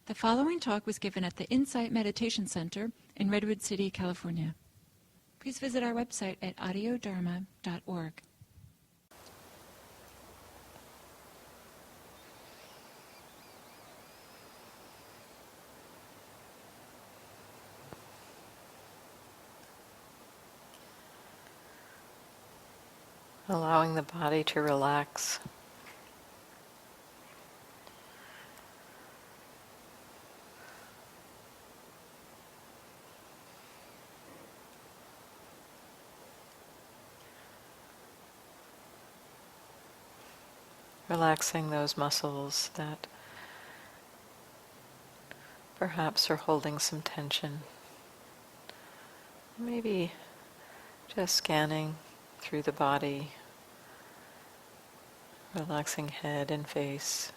The following talk was given at the Insight Meditation Center in Redwood City, California. Please visit our website at audiodharma.org. Allowing the body to relax. Relaxing those muscles that perhaps are holding some tension. Maybe just scanning through the body, relaxing head and face.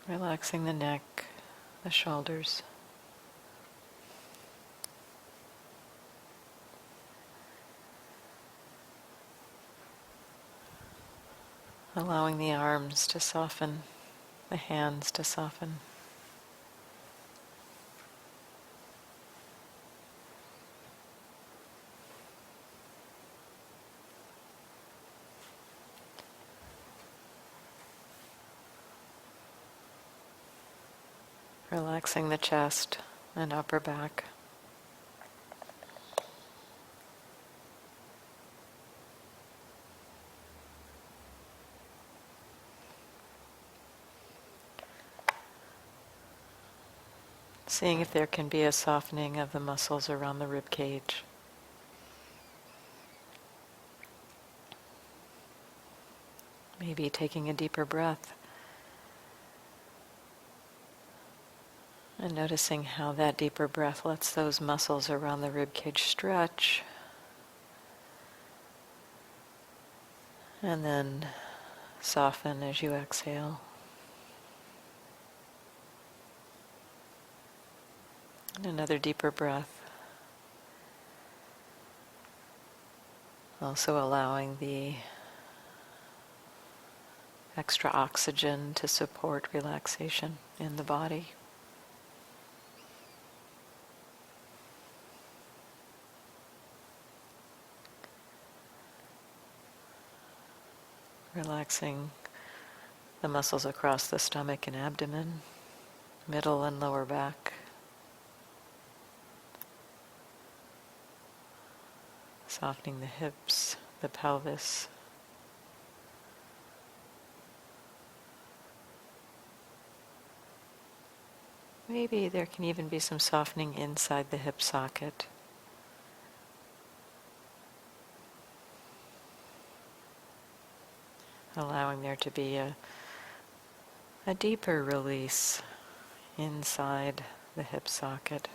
Relaxing the neck, the shoulders. Allowing the arms to soften, the hands to soften. Relaxing the chest and upper back. Seeing if there can be a softening of the muscles around the rib cage. Maybe taking a deeper breath. And noticing how that deeper breath lets those muscles around the rib cage stretch. And then soften as you exhale. And another deeper breath. Also allowing the extra oxygen to support relaxation in the body. Relaxing the muscles across the stomach and abdomen, middle and lower back. Softening the hips, the pelvis. Maybe there can even be some softening inside the hip socket. Allowing there to be a deeper release inside the hip socket.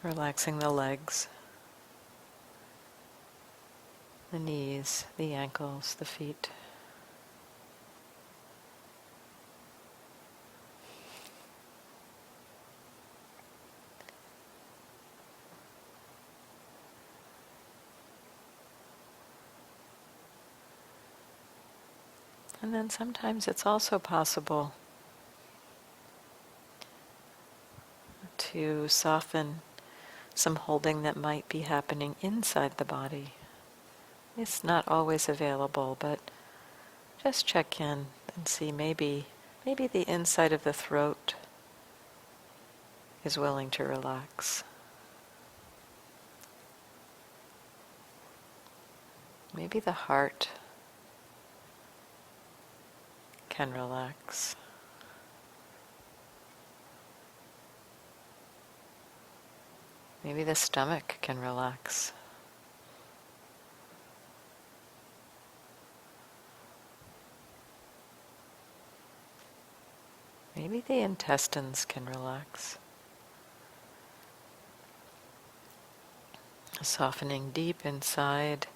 Relaxing the legs, the knees, the ankles, the feet. And then sometimes it's also possible to soften some holding that might be happening inside the body. It's not always available, but just check in and see maybe the inside of the throat is willing to relax. Maybe the heart can relax. Maybe the stomach can relax. Maybe the intestines can relax. Softening deep inside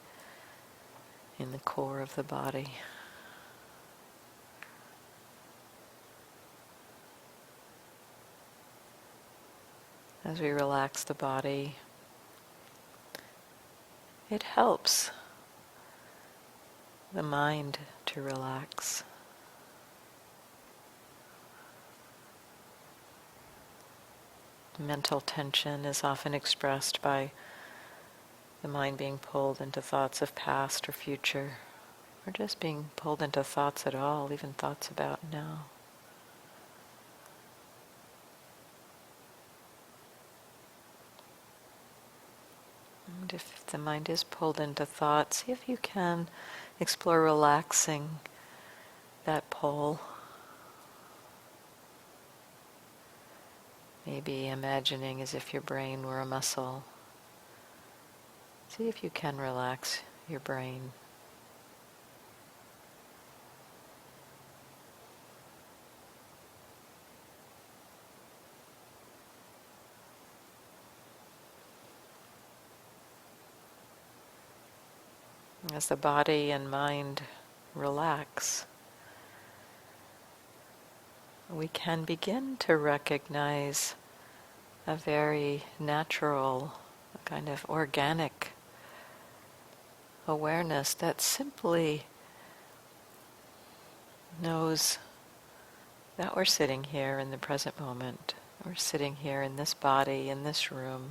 in the core of the body. As we relax the body, it helps the mind to relax. Mental tension is often expressed by the mind being pulled into thoughts of past or future, or just being pulled into thoughts at all, even thoughts about now. And if the mind is pulled into thought, see if you can explore relaxing that pull. Maybe imagining as if your brain were a muscle. See if you can relax your brain. As the body and mind relax, we can begin to recognize a very natural, kind of organic awareness that simply knows that we're sitting here in the present moment. We're sitting here in this body, in this room.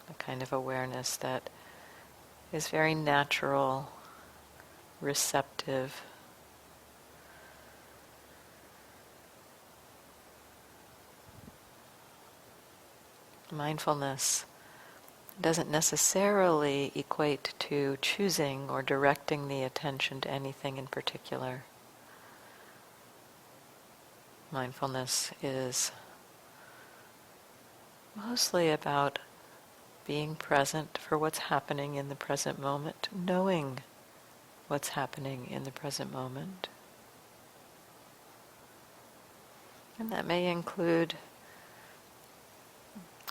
A kind of awareness that is very natural, receptive. Mindfulness doesn't necessarily equate to choosing or directing the attention to anything in particular. Mindfulness is mostly about being present for what's happening in the present moment, knowing what's happening in the present moment. And that may include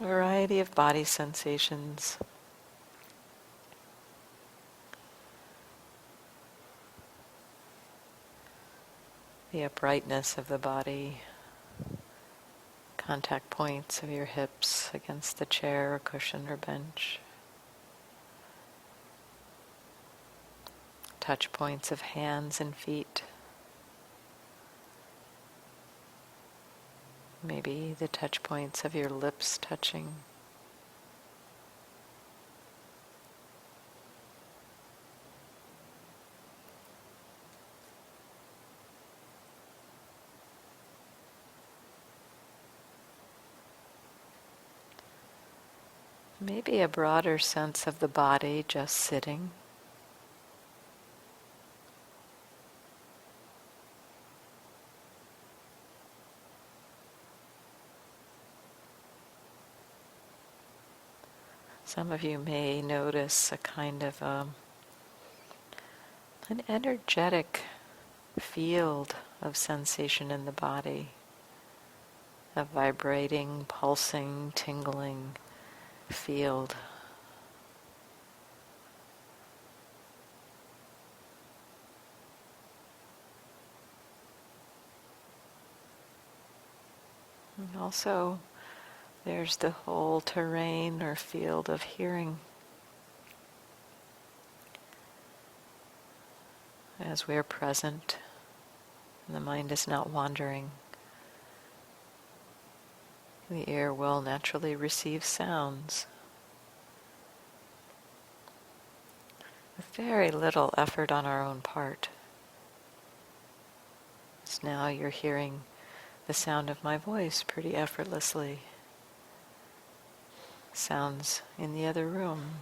a variety of body sensations. The uprightness of the body, contact points of your hips against the chair or cushion or bench, touch points of hands and feet, maybe the touch points of your lips touching. Maybe a broader sense of the body just sitting. Some of you may notice a kind of an energetic field of sensation in the body, a vibrating, pulsing, tingling field. And also, there's the whole terrain or field of hearing. As we are present, and the mind is not wandering, the ear will naturally receive sounds with very little effort on our own part. So now you're hearing the sound of my voice pretty effortlessly. Sounds in the other room.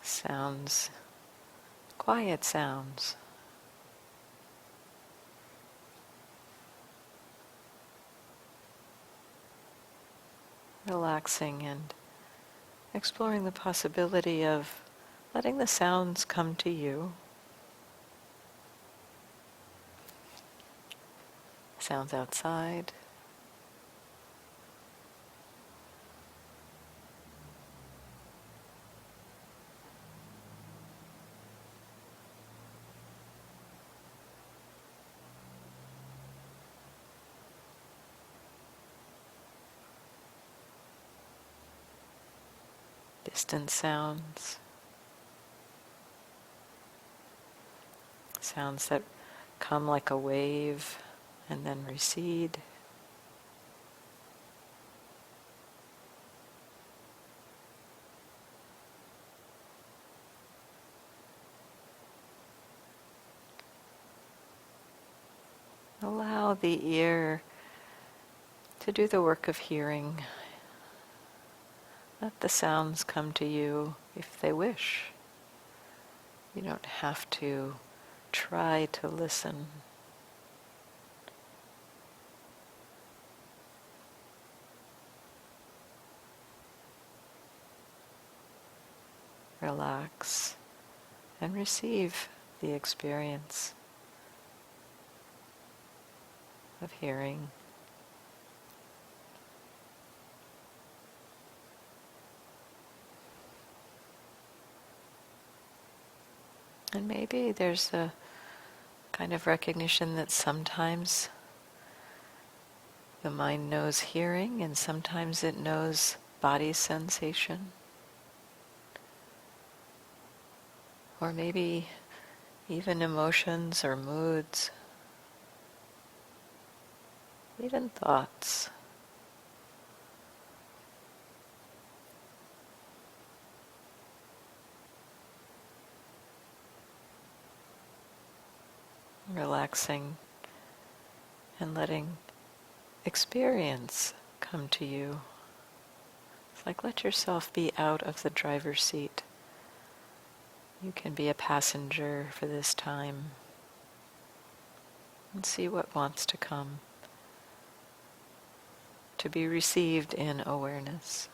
Sounds, quiet sounds. Relaxing and exploring the possibility of letting the sounds come to you. sounds outside. Distant sounds. Sounds that come like a wave and then recede. Allow the ear to do the work of hearing. Let the sounds come to you if they wish. You don't have to try to listen. Relax and receive the experience of hearing. And maybe there's a kind of recognition that sometimes the mind knows hearing and sometimes it knows body sensation. Or maybe even emotions or moods, even thoughts. Relaxing and letting experience come to you. It's like let yourself be out of the driver's seat. You can be a passenger for this time and see what wants to come, to be received in awareness.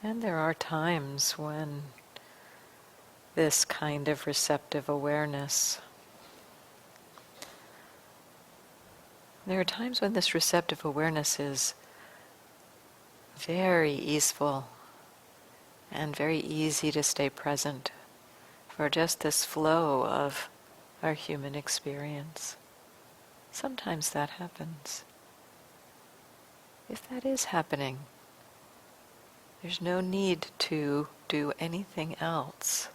And there are times when this kind of receptive awareness, there are times when this receptive awareness is very easeful and very easy to stay present for just this flow of our human experience. Sometimes that happens. If that is happening, there's no need to do anything else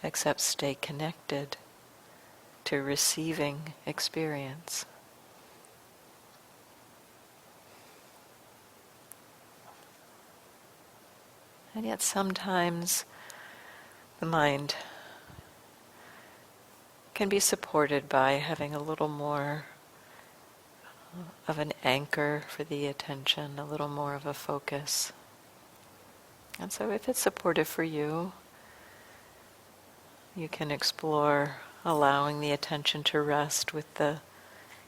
except stay connected to receiving experience. And yet sometimes the mind can be supported by having a little more of an anchor for the attention, a little more of a focus. And so if it's supportive for you, you can explore allowing the attention to rest with the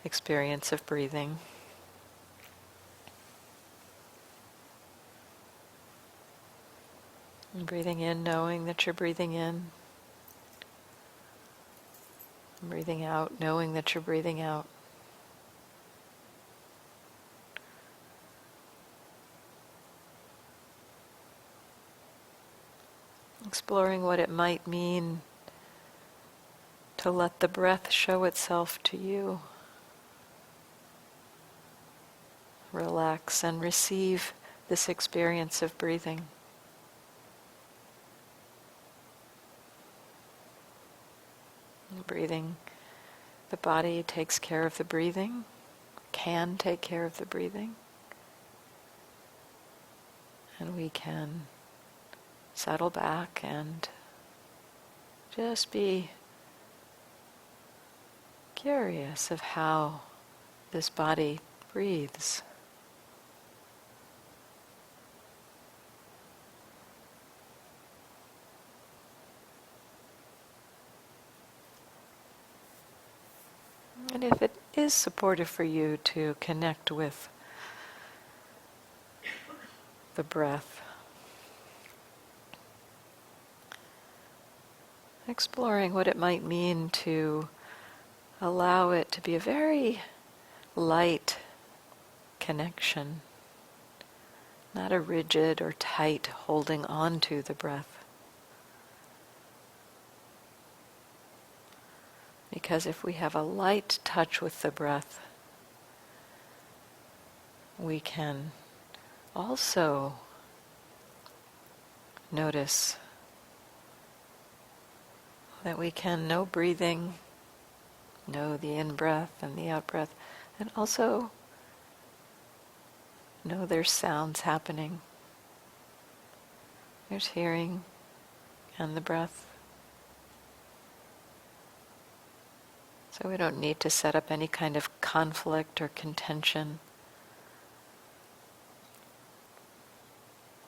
experience of breathing. And breathing in, knowing that you're breathing in. And breathing out, knowing that you're breathing out. Exploring what it might mean to let the breath show itself to you. Relax and receive this experience of breathing. Breathing, the body takes care of the breathing, can take care of the breathing, and we can settle back and just be curious of how this body breathes. And if it is supportive for you to connect with the breath, exploring what it might mean to allow it to be a very light connection, not a rigid or tight holding on to the breath. Because if we have a light touch with the breath, we can also notice that we can know breathing, know the in-breath and the out-breath, and also know there's sounds happening. There's hearing and the breath. So we don't need to set up any kind of conflict or contention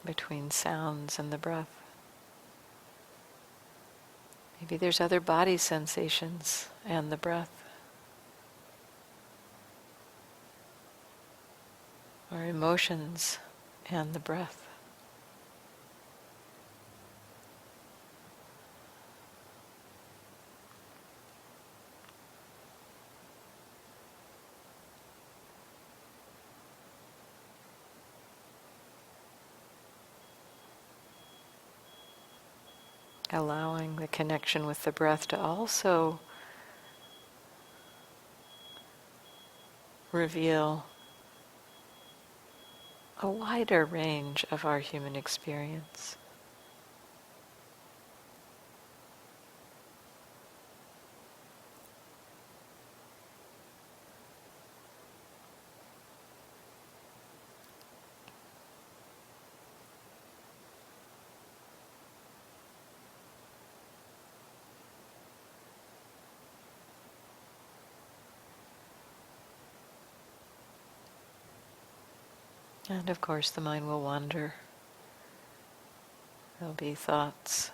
between sounds and the breath. Maybe there's other body sensations and the breath. Or emotions and the breath. Allowing the connection with the breath to also reveal a wider range of our human experience. And of course the mind will wander. There'll be thoughts,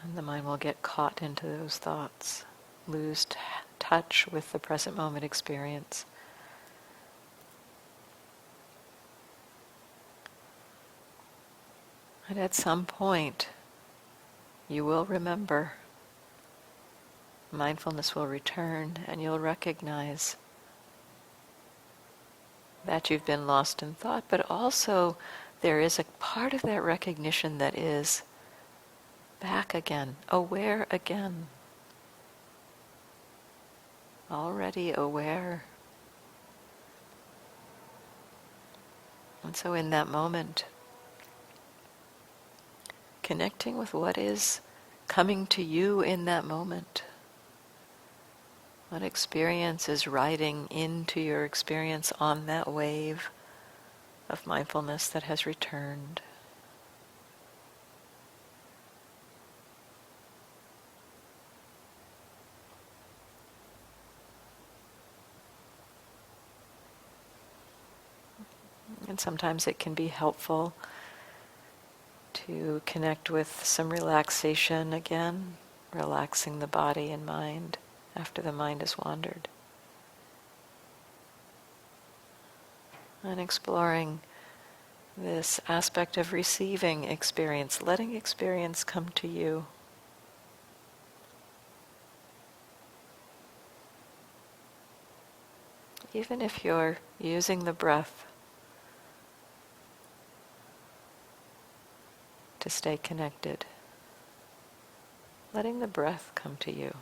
and the mind will get caught into those thoughts, lose touch with the present moment experience. And at some point, you will remember. Mindfulness will return, and you'll recognize that you've been lost in thought, but also there is a part of that recognition that is back again, aware again, already aware. And so in that moment, connecting with what is coming to you in that moment, what experience is riding into your experience on that wave of mindfulness that has returned. And sometimes it can be helpful to connect with some relaxation again, relaxing the body and mind after the mind has wandered. And exploring this aspect of receiving experience, letting experience come to you. Even if you're using the breath to stay connected, letting the breath come to you.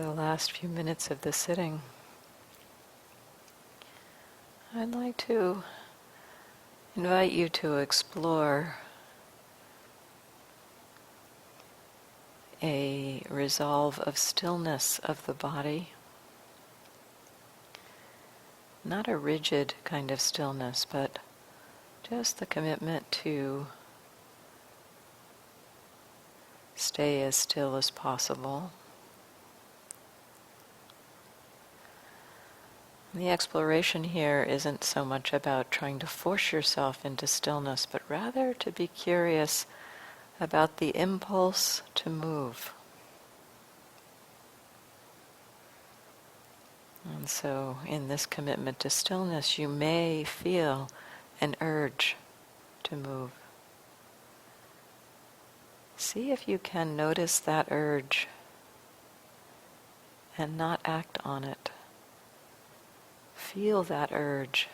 the last few minutes of the sitting, I'd like to invite you to explore a resolve of stillness of the body. Not a rigid kind of stillness, but just the commitment to stay as still as possible. The exploration here isn't so much about trying to force yourself into stillness, but rather to be curious about the impulse to move. And so in this commitment to stillness, you may feel an urge to move. See if you can notice that urge and not act on it. Feel that urge.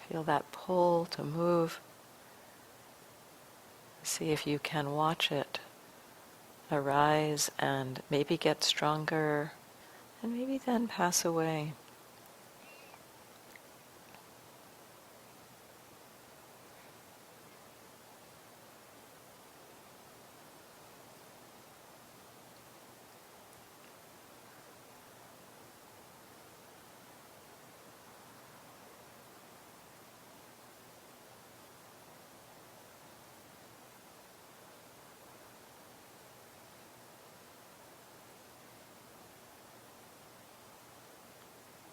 Feel that pull to move. See if you can watch it arise and maybe get stronger and maybe then pass away.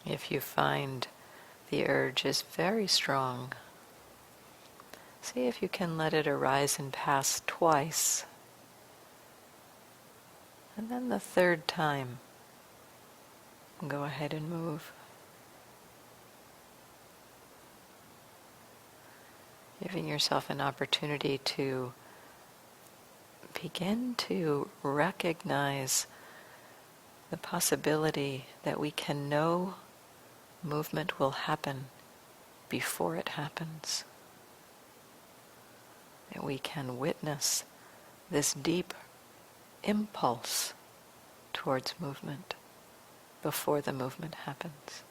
If you find the urge is very strong, see if you can let it arise and pass twice. And then the third time, go ahead and move. Giving yourself an opportunity to begin to recognize the possibility that we can know movement will happen before it happens. That we can witness this deep impulse towards movement before the movement happens.